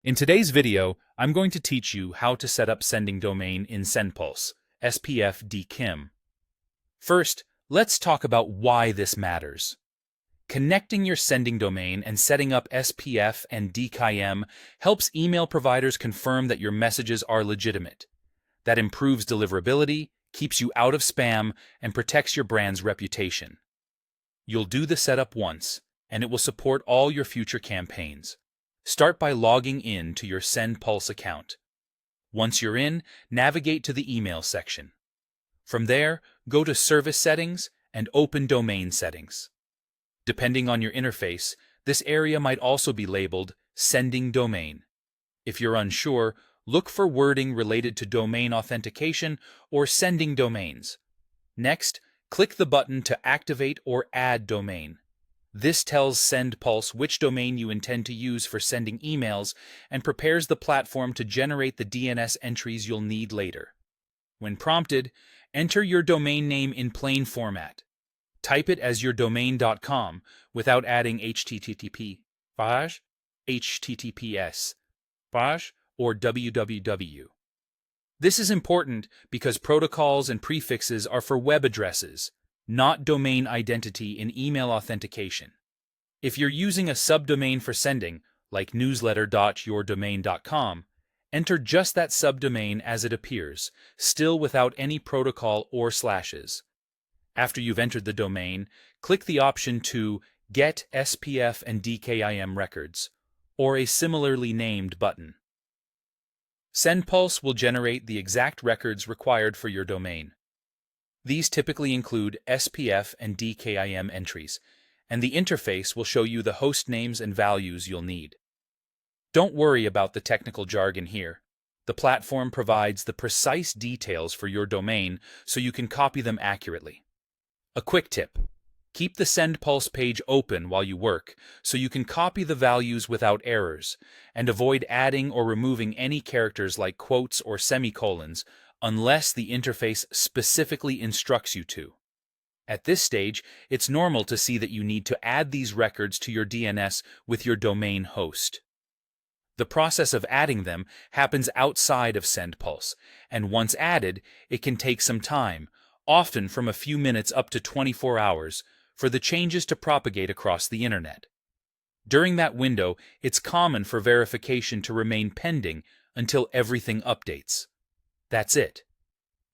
In today's video, I'm going to teach you how to set up sending domain in Sendpulse, SPF DKIM. First, let's talk about why this matters. Connecting your sending domain and setting up SPF and DKIM helps email providers confirm that your messages are legitimate. That improves deliverability, keeps you out of spam, and protects your brand's reputation. You'll do the setup once, and it will support all your future campaigns. Start by logging in to your Sendpulse account. Once you're in, navigate to the email section. From there, go to Service Settings and Open Domain Settings. Depending on your interface, this area might also be labeled Sending Domain. If you're unsure, look for wording related to domain authentication or sending domains. Next, click the button to activate or add domain. This tells Sendpulse which domain you intend to use for sending emails and prepares the platform to generate the DNS entries you'll need later. When prompted, enter your domain name in plain format. Type it as your domain.com without adding http, https, or www. This is important because protocols and prefixes are for web addresses, not domain identity in email authentication. If you're using a subdomain for sending, like newsletter.yourdomain.com, enter just that subdomain as it appears, still without any protocol or slashes. After you've entered the domain, click the option to Get SPF and DKIM Records, or a similarly named button. Sendpulse will generate the exact records required for your domain. These typically include SPF and DKIM entries, and the interface will show you the host names and values you'll need. Don't worry about the technical jargon here. The platform provides the precise details for your domain so you can copy them accurately. A quick tip: keep the Sendpulse page open while you work so you can copy the values without errors, and avoid adding or removing any characters like quotes or semicolons unless the interface specifically instructs you to. At this stage, it's normal to see that you need to add these records to your DNS with your domain host. The process of adding them happens outside of Sendpulse, and once added, it can take some time, often from a few minutes up to 24 hours, for the changes to propagate across the internet. During that window, it's common for verification to remain pending until everything updates. That's it.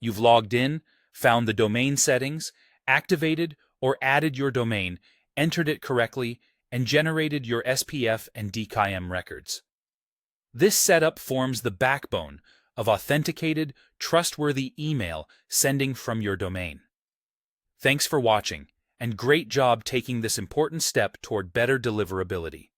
You've logged in, found the domain settings, activated or added your domain, entered it correctly, and generated your SPF and DKIM records. This setup forms the backbone of authenticated, trustworthy email sending from your domain. Thanks for watching, and great job taking this important step toward better deliverability.